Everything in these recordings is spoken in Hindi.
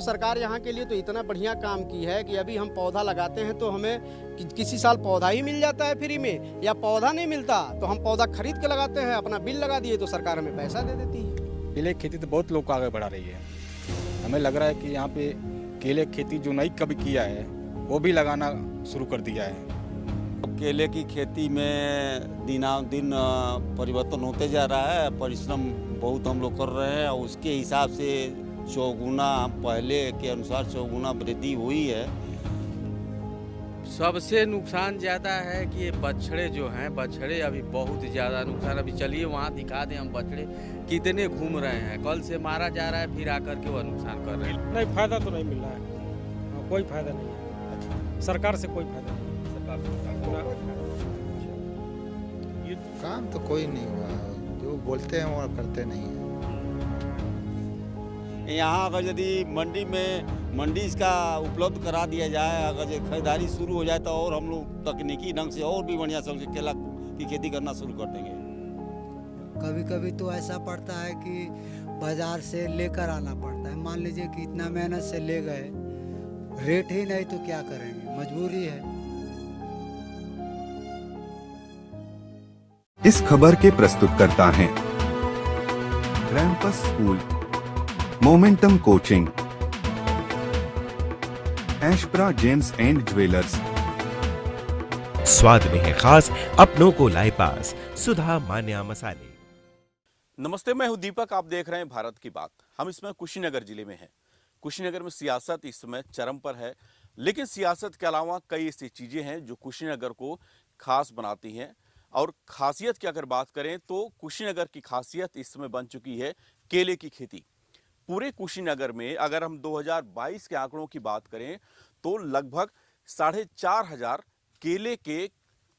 सरकार यहाँ के लिए तो इतना बढ़िया काम की है कि अभी हम पौधा लगाते हैं तो हमें किसी साल पौधा ही मिल जाता है फ्री में, या पौधा नहीं मिलता तो हम पौधा खरीद के लगाते हैं, अपना बिल लगा दिए तो सरकार हमें पैसा दे देती है। केले की खेती तो बहुत लोग को आगे बढ़ा रही है। हमें लग रहा है कि यहाँ पे केले की खेती जो नहीं कभी किया है वो भी लगाना शुरू कर दिया है। केले की खेती में दिनानुदिन परिवर्तन होते जा रहा है, परिश्रम बहुत हम लोग कर रहे हैं और उसके हिसाब से चौगुना पहले के अनुसार चौगुना वृद्धि हुई है। सबसे नुकसान ज़्यादा है कि ये बछड़े जो हैं, बछड़े अभी बहुत ज़्यादा नुकसान। अभी चलिए वहाँ दिखा दें हम बछड़े कितने घूम रहे हैं, कल से मारा जा रहा है फिर आकर के वह नुकसान कर रहे हैं। नहीं, फायदा तो नहीं मिल रहा है, कोई फायदा नहीं है, सरकार से कोई फायदा नहीं। ये काम तो कोई नहीं हुआ, जो बोलते हैं वो करते नहीं हैं। यहाँ अगर यदि मंडी इसका उपलब्ध करा दिया जाए, अगर ये खरीदारी शुरू हो जाए तो और हम लोग तकनीकी ढंग से और भी बढ़िया ढंग से केला की खेती करना शुरू कर देंगे। कभी कभी तो ऐसा पड़ता है कि बाजार से लेकर आना पड़ता है। मान लीजिए कि इतना मेहनत से ले गए, रेट ही नहीं तो क्या करेंगे, मजबूरी है। इस खबर के प्रस्तुतकर्ता हैं रैंपस स्कूल, मोमेंटम कोचिंग, एशप्रा जेम्स एंड ज्वेलर्स। स्वाद में है खास, अपनों को लाए पास, सुधा मान्या मसाले। नमस्ते, मैं हूं दीपक, आप देख रहे हैं भारत की बात। हम इसमें कुशीनगर जिले में हैं। कुशीनगर में सियासत इस समय चरम पर है, लेकिन सियासत के अलावा कई ऐसी चीजें हैं जो कुशीनगर को खास बनाती हैं। और खासियत की अगर बात करें तो कुशीनगर की खासियत इस समय बन चुकी है केले की खेती। पूरे कुशीनगर में अगर हम 2022 के आंकड़ों की बात करें तो लगभग 4,500 केले के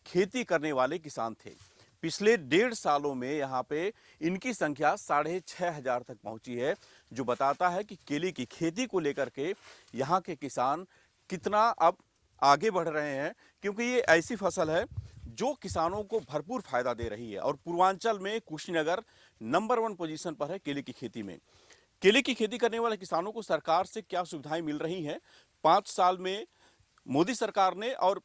खेती करने वाले किसान थे। पिछले 1.5 सालों में यहाँ पे इनकी संख्या 6,500 तक पहुंची है, जो बताता है कि केले की खेती को लेकर के यहाँ के किसान कितना अब आगे बढ़ रहे हैं, क्योंकि ये ऐसी फसल है जो किसानों को भरपूर फायदा दे रही है। और पूर्वांचल में कुशीनगर नंबर 1 पोजीशन पर है केले की खेती में। केले की खेती करने वाले किसानों को सरकार से क्या सुविधाएं मिल रही हैं? 5 साल में मोदी सरकार ने और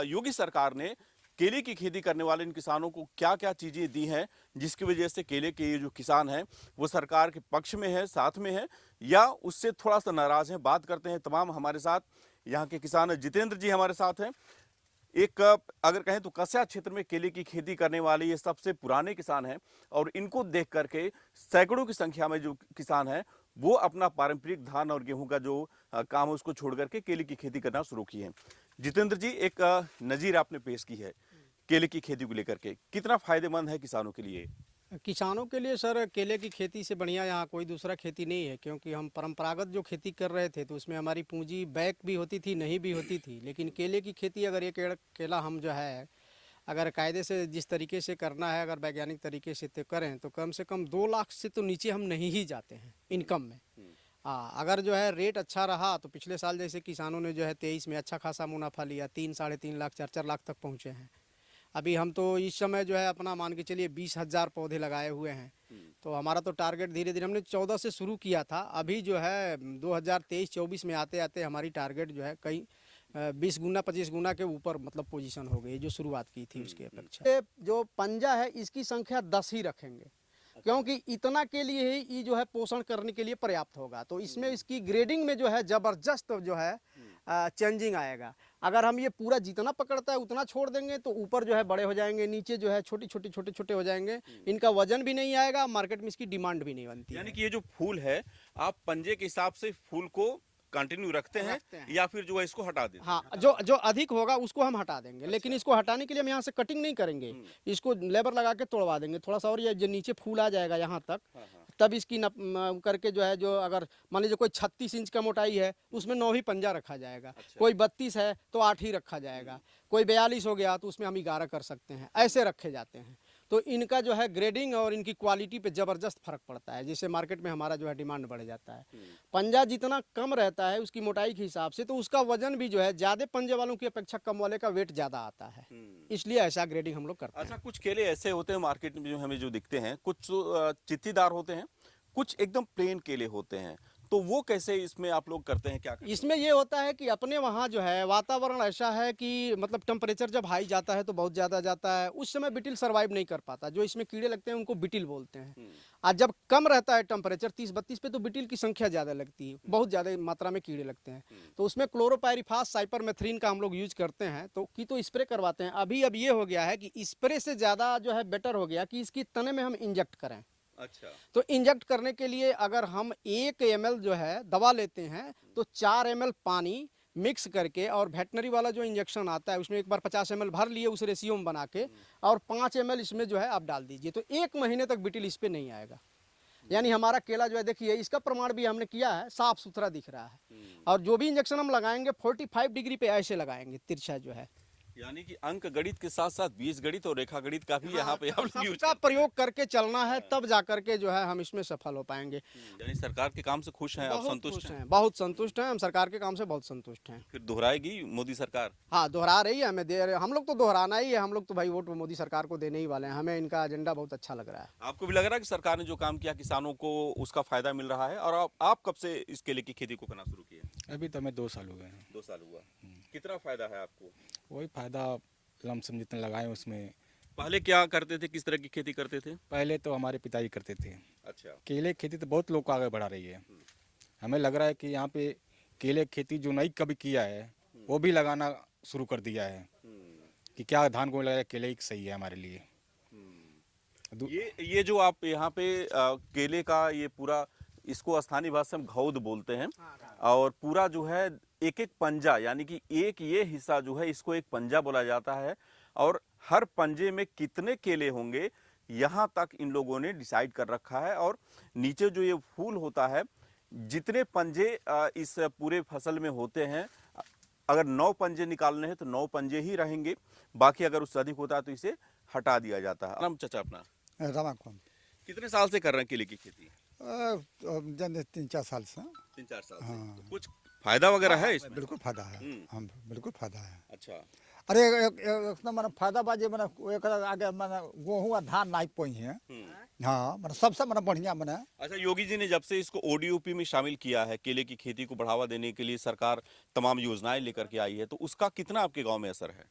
योगी सरकार ने केले की खेती करने वाले इन किसानों को क्या क्या चीजें दी हैं, जिसकी वजह से केले के ये जो किसान हैं वो सरकार के पक्ष में है, साथ में है, या उससे थोड़ा सा नाराज हैं? बात करते हैं तमाम हमारे साथ यहाँ के किसान। जितेंद्र जी हमारे साथ हैं। एक अगर कहें तो कस्या क्षेत्र में केले की खेती करने वाले ये सबसे पुराने किसान हैं, और इनको देख करके सैकड़ों की संख्या में जो किसान हैं वो अपना पारंपरिक धान और गेहूं का जो काम है उसको छोड़ करके केले की खेती करना शुरू की है। जितेंद्र जी, एक नजीर आपने पेश की है केले की खेती को लेकर के, कितना फायदेमंद है किसानों के लिए? किसानों के लिए सर केले की खेती से बढ़िया यहाँ कोई दूसरा खेती नहीं है, क्योंकि हम परंपरागत जो खेती कर रहे थे तो उसमें हमारी पूंजी बैक भी होती थी, नहीं भी होती थी। लेकिन केले की खेती अगर ये केला हम जो है अगर कायदे से जिस तरीके से करना है, अगर वैज्ञानिक तरीके से करें तो कम से कम 2 लाख से तो नीचे हम नहीं ही जाते हैं इनकम में। हाँ, अगर जो है रेट अच्छा रहा तो पिछले साल जैसे किसानों ने जो है 23 में अच्छा खासा मुनाफा लिया, 3, 3.5 लाख, 4 लाख तक पहुँचे हैं। अभी हम तो इस समय जो है अपना मान के चलिए 20,000 पौधे लगाए हुए हैं। तो हमारा तो टारगेट धीरे धीरे हमने 14 से शुरू किया था, अभी जो है 2023-24 में आते आते हमारी टारगेट जो है कई 20 गुना 25 गुना के ऊपर मतलब पोजीशन हो गई जो शुरुआत की थी उसकी अपेक्षा। जो पंजा है इसकी संख्या 10 ही रखेंगे, क्योंकि इतना के लिए ही ये जो है पोषण करने के लिए पर्याप्त होगा। तो इसमें इसकी ग्रेडिंग में जो है ज़बरदस्त जो है चेंजिंग आएगा। अगर हम ये पूरा जितना पकड़ता है उतना छोड़ देंगे तो ऊपर जो है बड़े हो जाएंगे, नीचे जो है छोटे हो जाएंगे, इनका वजन भी नहीं आएगा, मार्केट में इसकी डिमांड भी नहीं बनती। यानी कि ये जो फूल है आप पंजे के हिसाब से फूल को कंटिन्यू रखते हैं या फिर जो है इसको हटा देते हैं? हाँ, जो अधिक होगा उसको हम हटा देंगे। अच्छा। लेकिन इसको हटाने के लिए हम यहाँ से कटिंग नहीं करेंगे, इसको लेबर लगा के तोड़वा देंगे थोड़ा सा, और ये जो नीचे फूल आ जाएगा यहाँ तक, तब इसकी करके जो है, जो अगर मान लीजिए कोई 36 इंच का मोटाई है उसमें 9 ही पंजा रखा जाएगा। अच्छा। कोई 32 है तो 8 ही रखा जाएगा, कोई 42 हो गया तो उसमें हम 11 कर सकते हैं, ऐसे रखे जाते हैं। तो इनका जो है ग्रेडिंग और इनकी क्वालिटी पे ज़बरदस्त फर्क पड़ता है, जिससे मार्केट में हमारा जो है डिमांड बढ़ जाता है। पंजा जितना कम रहता है उसकी मोटाई के हिसाब से, तो उसका वजन भी जो है ज़्यादा पंजे वालों की अपेक्षा कम वाले का वेट ज़्यादा आता है, इसलिए ऐसा ग्रेडिंग हम लोग करते हैं। अच्छा, कुछ केले ऐसे होते हैं मार्केट में जो हमें जो दिखते हैं, कुछ चित्तीदार होते हैं, कुछ एकदम प्लेन केले होते हैं, तो वो कैसे इसमें आप लोग करते हैं, क्या करते हैं? इसमें ये होता है कि अपने वहाँ जो है वातावरण ऐसा है कि मतलब टेम्परेचर जब हाई जाता है तो बहुत ज़्यादा जाता है, उस समय बिटिल सर्वाइव नहीं कर पाता। जो इसमें कीड़े लगते हैं उनको बिटिल बोलते हैं। और जब कम रहता है टेम्परेचर 30-32 पे तो बिटिल की संख्या ज़्यादा लगती है, बहुत ज़्यादा मात्रा में कीड़े लगते हैं। तो उसमें क्लोरोपायरिफास साइपरमेथ्रिन का हम लोग यूज करते हैं तो स्प्रे करवाते हैं। अभी अब ये हो गया है कि स्प्रे से ज़्यादा जो है बेटर हो गया कि इसकी तने में हम इंजेक्ट करें। अच्छा, तो इंजेक्ट करने के लिए अगर हम 1 ml जो है दवा लेते हैं तो 4 ml पानी मिक्स करके और वेटनरी वाला जो इंजेक्शन आता है उसमें एक बार 50 ml भर लिए उस रेशियो में बना के और 5 ml इसमें जो है आप डाल दीजिए, तो 1 महीने तक बिटिल इस पे नहीं आएगा। यानी हमारा केला जो है देखिए इसका प्रमाण भी हमने किया है, साफ सुथरा दिख रहा है। और जो भी इंजेक्शन हम लगाएंगे 45 डिग्री पे ऐसे लगाएंगे तिरछा जो है। यानी कि अंक गणित के साथ साथ बीज गणित और रेखा गणित का भी यहाँ पे आप लोग यूज सबका प्रयोग करके चलना है, तब जा करके जो है हम इसमें सफल हो पाएंगे। यानी सरकार के काम से खुश हैं, आप संतुष्ट हैं? बहुत संतुष्ट हैं हम, सरकार के काम से बहुत संतुष्ट हैं। फिर दोहराएगी मोदी सरकार? हाँ, दोहरा रही है, हमें दे रहे, हम लोग तो दोहराना ही है। हम लोग तो भाई वोट मोदी सरकार को देने ही वाले हैं, हमें इनका एजेंडा बहुत अच्छा लग रहा है। आपको भी लग रहा है कि सरकार ने जो काम किया किसानों को उसका फायदा मिल रहा है? और आप कब से इस केले की खेती को करना शुरू किए? अभी तो हमें 2 साल हुए हैं। 2 साल हुआ। कितना फायदा है आपको? वही फायदा लमसम जितना लगाए उसमें। पहले क्या करते थे, किस तरह की खेती करते थे? पहले तो हमारे पिताजी करते थे। अच्छा, केले की खेती तो बहुत लोग को आगे बढ़ा रही है। हमें लग रहा है कि यहाँ पे केले की खेती जो नहीं कभी किया है वो भी लगाना शुरू कर दिया है कि क्या धान को लग रहा है केले ही सही है हमारे लिए। ये जो आप यहाँ पे केले का ये पूरा, इसको स्थानीय भाषा में घौद बोलते हैं, और पूरा जो है एक एक पंजा, यानी कि एक ये हिस्सा जो है इसको एक पंजा बोला जाता है, और हर पंजे में कितने केले होंगे यहाँ तक इन लोगों ने डिसाइड कर रखा है। और नीचे जो ये फूल होता है, जितने पंजे इस पूरे फसल में होते हैं, अगर 9 पंजे निकालने हैं तो 9 पंजे ही रहेंगे, बाकी अगर उससे अधिक होता है तो इसे हटा दिया जाता है। नाम चाचा अपना? रमाकांत। कितने साल से कर रहे हैं केले की खेती? 3-4 साल से। 3-4 साल से। हाँ। तो कुछ फायदा वगैरह है इसमें? बिल्कुल फायदा है, हम बिल्कुल फायदा है। अच्छा, अरे एक मैंने फायदा बाजे मैंने एक आगे मैंने गेहूँ और धान नहीं पोई है। हाँ, मैंने सबसे मैंने बढ़िया मैंने। अच्छा, योगी जी ने जब से इसको ओडीओपी में शामिल किया है, केले की खेती को बढ़ावा देने के लिए सरकार तमाम योजनाएं लेकर के आई है, तो उसका कितना आपके गांव में असर है?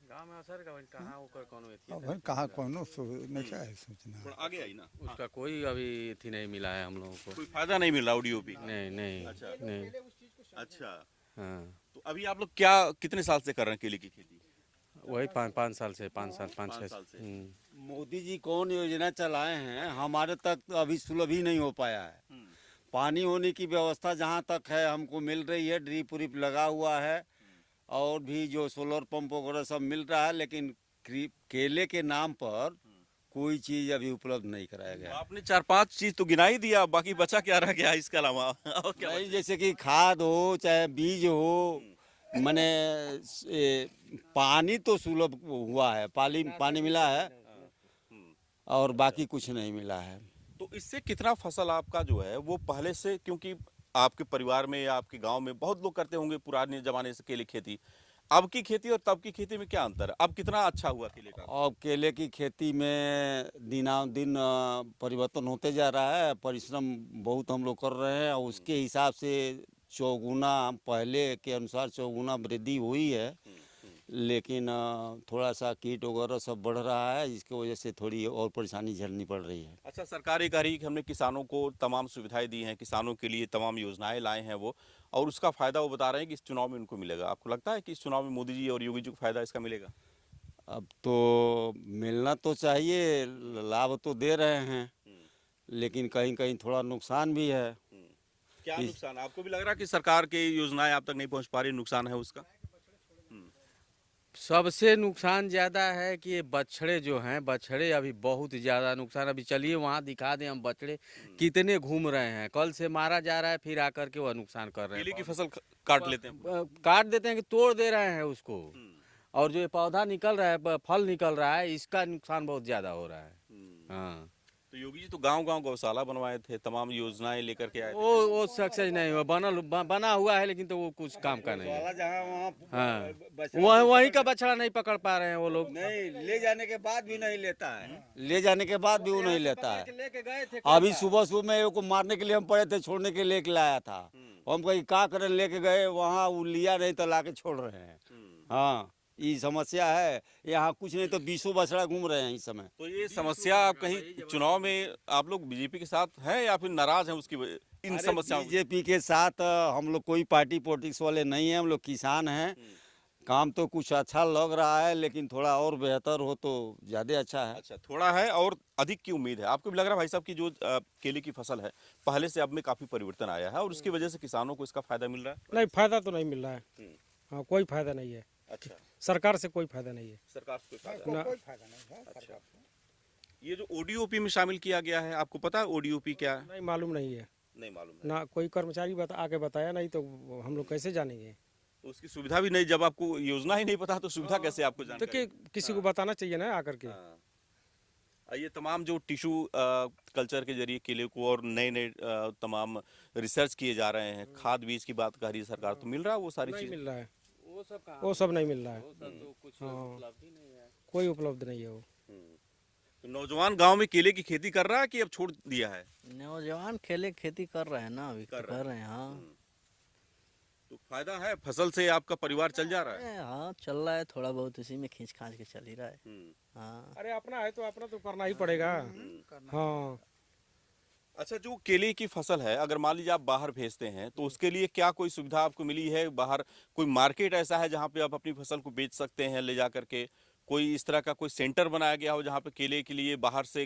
गांव में असर कहाँ ओकर कोनो एथी भाई कहाँ कोनो नहीं है सोचना। थोड़ा आगे आई ना। उसका कोई अभी एथी नहीं मिला है हम लोगों को। कोई फायदा नहीं मिल रहा ओडीओपी? नहीं। अच्छा, नहीं। अच्छा। हाँ, तो अभी आप लोग कितने साल से कर रहे हैं केले की खेती? वही 5 साल से, 5-6 साल से। मोदी जी कौन योजना चलाए हैं, हमारे तक तो अभी सुलभ ही नहीं हो पाया है। पानी होने की व्यवस्था जहाँ तक है हमको मिल रही है, ड्रिप उरिप लगा हुआ है, और भी जो सोलर पंप वगैरह सब मिल रहा है, लेकिन केले के नाम पर कोई चीज अभी उपलब्ध नहीं कराया गया। आपने 4-5 चीज तो गिना ही दिया, बाकी बचा क्या रह गया इसके अलावा? और क्या नहीं, जैसे कि खाद हो चाहे बीज हो, मैंने पानी तो सुलभ हुआ है, पानी मिला है, और बाकी कुछ नहीं मिला है। तो इससे कितना फसल आपका जो है वो पहले से, क्योंकि आपके परिवार में या आपके गांव में बहुत लोग करते होंगे पुराने जमाने से केले खेती, अब की खेती और तब की खेती में क्या अंतर है? अब कितना अच्छा हुआ केले का? अब केले की खेती में दिनानुदिन परिवर्तन होते जा रहा है, परिश्रम बहुत हम लोग कर रहे हैं, और उसके हिसाब से चौगुना, पहले के अनुसार चौगुना वृद्धि हुई है, लेकिन थोड़ा सा कीट वगैरह सब बढ़ रहा है, जिसकी वजह से थोड़ी और परेशानी झेलनी पड़ रही है। अच्छा, सरकार ये कह रही है कि हमने किसानों को तमाम सुविधाएं दी हैं, किसानों के लिए तमाम योजनाएं लाए हैं वो, और उसका फायदा वो बता रहे हैं कि इस चुनाव में उनको मिलेगा। आपको लगता है कि इस चुनाव में मोदी जी और योगी जी को फायदा इसका मिलेगा? अब तो मिलना तो चाहिए, लाभ तो दे रहे हैं, लेकिन कहीं कहीं थोड़ा नुकसान भी है। क्या नुकसान? आपको भी लग रहा है कि सरकार की योजनाएं आप तक नहीं पहुंच पा रही, नुकसान है उसका? सबसे नुकसान ज़्यादा है कि ये बछड़े जो हैं, बछड़े अभी बहुत ज़्यादा नुकसान। अभी चलिए वहाँ दिखा दें हम बछड़े कितने घूम रहे हैं, कल से मारा जा रहा है, फिर आकर के वह नुकसान कर रहे हैं। केले की फसल काट लेते हैं, काट देते हैं कि तोड़ दे रहे हैं उसको, और जो ये पौधा निकल रहा है, फल निकल रहा है, इसका नुकसान बहुत ज़्यादा हो रहा है। हाँ, तो तो योगी जी तो गांव-गांव गौशाला बनवाए थे, तमाम योजनाएं लेकर के आए थे। वो सक्सेस नहीं हुआ, बना हुआ है लेकिन तो वो कुछ काम का नहीं है। हाँ, वहीं का बछड़ा नहीं पकड़ पा रहे हैं वो लोग। नहीं, ले जाने के बाद भी नहीं लेता है, ले जाने के बाद भी वो नहीं लेता है। लेके गए थे अभी सुबह में को मारने के लिए हम पड़े थे, छोड़ने के लिए लाया था। हम कहीं क्या करें, लेके गए वहाँ, वो लिया नहीं तो लाके छोड़ रहे हैं। हाँ, ये समस्या है, यहाँ कुछ नहीं तो 20 बछड़ा घूम रहे हैं इस समय। तो ये समस्या कहीं चुनाव में आप लोग बीजेपी के साथ हैं या फिर नाराज हैं उसकी इन समस्याओं? बीजेपी के साथ हम लोग कोई पार्टी पॉलिटिक्स वाले नहीं है, हम लोग किसान हैं। काम तो कुछ अच्छा लग रहा है, लेकिन थोड़ा और बेहतर हो तो ज़्यादा अच्छा है। अच्छा, थोड़ा है और अधिक की उम्मीद है। आपको भी लग रहा है भाई साहब की जो केले की फसल है पहले से अब में काफी परिवर्तन आया है और उसकी वजह से किसानों को इसका फायदा मिल रहा है? नहीं, फायदा तो नहीं मिल रहा है। हाँ, कोई फायदा नहीं है। अच्छा, सरकार से कोई फायदा नहीं है। सरकार से कोई फायदा ना, कोई फायदा नहीं है। अच्छा, ये जो ओडीओपी में शामिल किया गया है, आपको पता है ओडीओपी क्या है? नहीं मालूम नहीं है। नहीं मालूम है। ना कोई कर्मचारी आके बताया नहीं तो हम लोग कैसे जानेंगे? तो उसकी सुविधा भी नहीं, जब आपको योजना ही नहीं पता तो सुविधा कैसे आपको तो जानकारी? किसी को बताना चाहिए ना आकर के। ये तमाम जो टिश्यू कल्चर के जरिए केले को और नए नए तमाम रिसर्च किए जा रहे हैं, खाद बीज की बात कर रही है सरकार, तो मिल रहा है वो सारी नहीं चीज? मिल रहा है, वो सब नहीं मिल रहा है। हाँ, कोई उपलब्ध नहीं है वो। तो नौजवान गांव में केले की खेती कर रहा है कि अब छोड़ दिया है? नौजवान केले की खेती कर रहे हैं ना, अभी कर कर रहे हैं। हाँ, तो फायदा है, फसल से आपका परिवार चल जा रहा है? हाँ चल रहा है, थोड़ा बहुत इसी में खींच खांच के चल ही रहा है। हाँ, अरे अपना है तो अपना तो करना ही पड़ेगा। हाँ, अच्छा, जो केले की फसल है, अगर मान लीजिए आप बाहर भेजते हैं तो उसके लिए क्या कोई सुविधा आपको मिली है? बाहर कोई मार्केट ऐसा है जहाँ पे आप अपनी फसल को बेच सकते हैं ले जा करके? कोई इस तरह का कोई सेंटर बनाया गया हो जहाँ पे केले के लिए बाहर से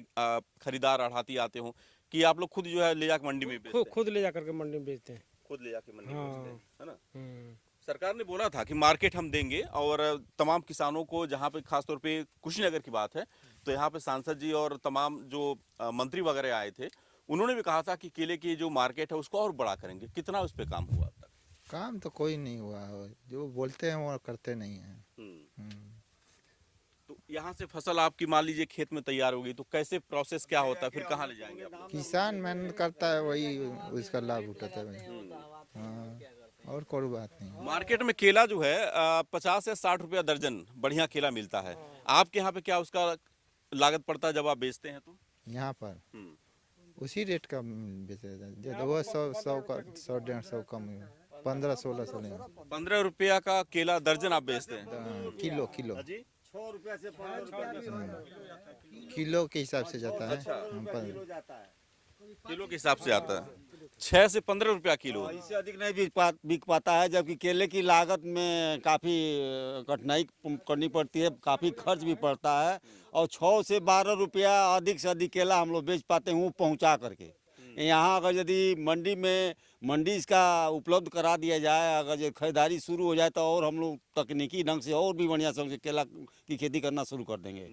खरीदार आढ़ाती आते हो, कि आप लोग खुद जो है ले जाकर मंडी में बेचते हैं? खुद ले जाकर के मंडी में बेचते हैं। खुद ले जाके मंडी में बेचते हैं, है ना? हाँ। सरकार ने बोला था कि मार्केट हम देंगे और तमाम किसानों को, जहाँ पे खासतौर पे कुशीनगर की बात है तो यहाँ पे सांसद जी और तमाम जो मंत्री वगैरह आए थे, उन्होंने भी कहा था कि केले की जो मार्केट है उसको और बड़ा करेंगे। कितना उस पर काम हुआ अब तक? काम तो कोई नहीं हुआ, जो बोलते हैं वो करते नहीं हैं। तो यहाँ से फसल आपकी मान लीजिए खेत में तैयार होगी तो कैसे प्रोसेस क्या होता है, फिर कहाँ ले जाएंगे आप? किसान मेहनत करता है, वही उसका लाभ उठाता है। हाँ, और कोई बात नहीं। मार्केट में केला जो है 50 से 60 रुपया दर्जन बढ़िया केला मिलता है। आपके यहाँ पे क्या उसका लागत पड़ता है जब आप बेचते हैं तो? यहाँ पर उसी रेट का बेचा जाता है, वो 100-150 कम, 15-16 नहीं। 15 रुपया का केला दर्जन आप बेचते हैं? किलो 6 रुपया से 15 रुपया किलो के हिसाब से जाता है। किलो के हिसाब से आता है, 6 से 15 रुपया किलो। इससे अधिक नहीं बिक पाता है, जबकि केले की लागत में काफ़ी कठिनाई करनी पड़ती है, काफ़ी खर्च भी पड़ता है। और 6 से 12 रुपया अधिक से अधिक केला हम लोग बेच पाते हैं, वो पहुँचा करके। यहाँ अगर यदि मंडी इसका उपलब्ध करा दिया जाए, अगर जो खरीदारी शुरू हो जाए तो और हम लोग तकनीकी ढंग से और भी बढ़िया से केला की खेती करना शुरू कर देंगे।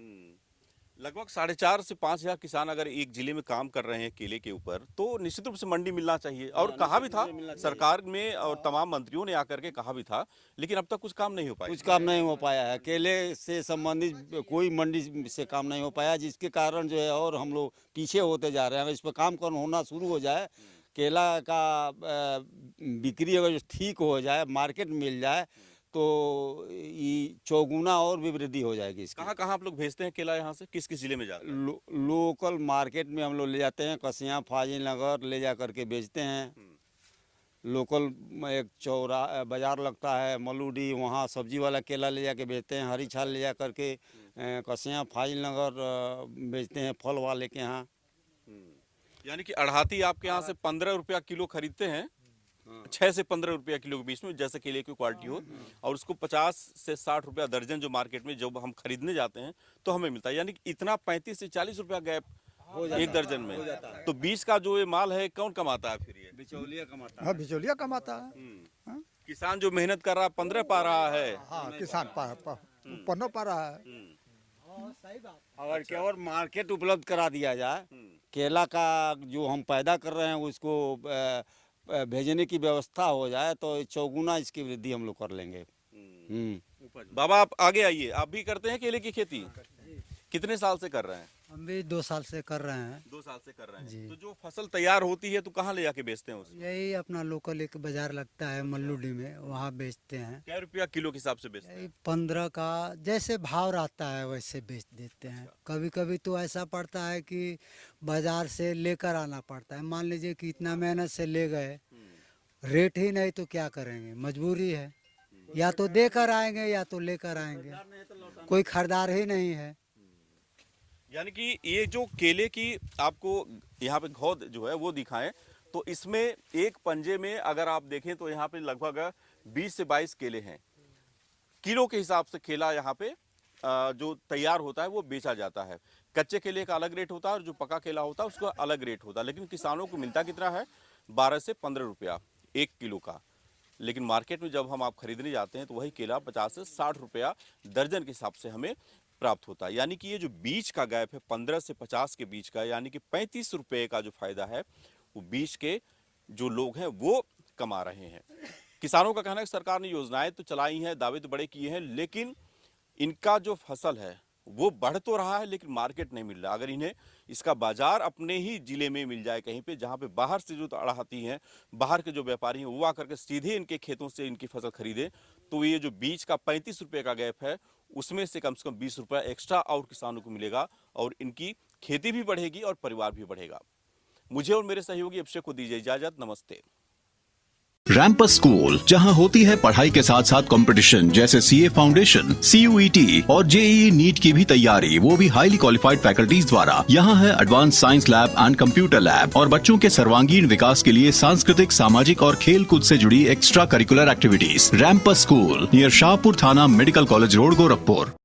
लगभग 4,500 से 5,000 किसान अगर एक जिले में काम कर रहे हैं केले के ऊपर, तो निश्चित रूप से मंडी मिलना चाहिए। और कहा भी था सरकार में और तमाम मंत्रियों ने आकर के कहा भी था, लेकिन अब तक कुछ काम नहीं हो पाया। कुछ काम नहीं हो पाया है, केले से संबंधित कोई मंडी से काम नहीं हो पाया, जिसके कारण जो है और हम लोग पीछे होते जा रहे हैं। अगर इस पर काम होना शुरू हो जाए, केला का बिक्री अगर ठीक हो जाए, मार्केट मिल जाए, तो ये चौगुना और भी वृद्धि हो जाएगी इसकी। कहाँ कहाँ आप लोग भेजते हैं केला यहाँ से, किस किस जिले में जाते हैं? लोकल मार्केट में हम लोग ले जाते हैं, कसिया फाजिल नगर ले जा करके बेचते हैं। लोकल एक बाजार लगता है मलूडी, वहाँ सब्जी वाला केला ले जाके बेचते हैं। हरी छाल ले जा करके कसिया फाजिल नगर बेचते हैं फल वाले के यहाँ। यानी कि अढ़ाती आपके यहाँ से 15 रुपया किलो खरीदते हैं, 6 से 15 रुपया किलो के बीच में, जैसे केले की क्वालिटी हो, और उसको 50 से 60 रुपया दर्जन जो मार्केट में जब हम खरीदने जाते हैं तो हमें मिलता है। यानी कि इतना 35 से 40 रुपया गैप एक दर्जन में। तो बीच का जो ये माल है कौन कमाता है फिर? ये बिचौलिया कमाता है। हाँ, बिचौलिया कमाता है। किसान जो मेहनत कर रहा 15 पा रहा है। हाँ, किसान 15 पा रहा है। अगर क्या और मार्केट उपलब्ध करा दिया जाए, केला का जो हम पैदा कर रहे हैं उसको भेजने की व्यवस्था हो जाए, तो चौगुना इसकी वृद्धि हम लोग कर लेंगे। बाबा आप आगे आइए, आप भी करते हैं केले की खेती? कितने साल से कर रहे हैं? हम भी 2 साल से कर रहे हैं। 2 साल से कर रहे हैं जी। तो जो फसल तैयार होती है तो कहाँ ले जाके बेचते हैं उसको? यही अपना लोकल एक बाजार लगता है मल्लूडी में, वहाँ बेचते हैं। क्या रुपया किलो के हिसाब से बेचते हैं? 15 का जैसे भाव रहता है वैसे बेच देते हैं। कभी कभी तो ऐसा पड़ता है कि बाजार से लेकर आना पड़ता है। मान लीजिए कि इतना मेहनत से ले गए, रेट ही नहीं तो क्या करेंगे, मजबूरी है। या तो देकर आएंगे या तो लेकर आएंगे, कोई खरीदार ही नहीं है। यानी कि ये जो केले की आपको यहाँ पे घौद जो है वो दिखाएं तो इसमें एक पंजे में अगर आप देखें तो यहाँ पे लगभग 20 से 22 केले हैं। किलो के हिसाब से केला यहाँ पे जो तैयार होता है वो बेचा जाता है। कच्चे केले का अलग रेट होता है और जो पका केला होता है उसका अलग रेट होता है। लेकिन किसानों को मिलता कितना है? 12 से 15 रुपया 1 किलो का। लेकिन मार्केट में जब हम आप खरीदने जाते हैं तो वही केला 50 से 60 रुपया दर्जन के हिसाब से हमें प्राप्त होता है। यानी कि ये जो बीज का गैप है 15 से 50 के बीच का, यानी कि 35 रुपये का जो फायदा है वो बीज के जो लोग हैं वो कमा रहे हैं। किसानों का कहना है कि सरकार ने योजनाएं तो चलाई हैं, दावे तो बड़े किए हैं, लेकिन इनका जो फसल है वो बढ़ तो रहा है लेकिन मार्केट नहीं मिल रहा। अगर इन्हें इसका बाजार अपने ही जिले में मिल जाए कहीं पे, जहाँ पे बाहर से जो अड़ाती हैं, बाहर के जो व्यापारी हैं वो आकर के सीधे इनके खेतों से इनकी फसल खरीदे, तो ये जो बीज का 35 रुपये का गैप है उसमें से कम 20 रुपया एक्स्ट्रा और किसानों को मिलेगा और इनकी खेती भी बढ़ेगी और परिवार भी बढ़ेगा। मुझे और मेरे सहयोगी अभिषेक को दीजिए इजाजत। नमस्ते। रैंपस स्कूल, जहां होती है पढ़ाई के साथ साथ कंपटीशन, जैसे सीए फाउंडेशन, सीयूईटी और जेईई नीट की भी तैयारी, वो भी हाईली क्वालिफाइड फैकल्टीज द्वारा। यहाँ है advance science lab and computer lab और बच्चों के सर्वांगीण विकास के लिए सांस्कृतिक, सामाजिक और खेल कूद से जुड़ी एक्स्ट्रा करिकुलर एक्टिविटीज। रैंपस स्कूल नियर शाहपुर थाना, मेडिकल कॉलेज रोड, गोरखपुर।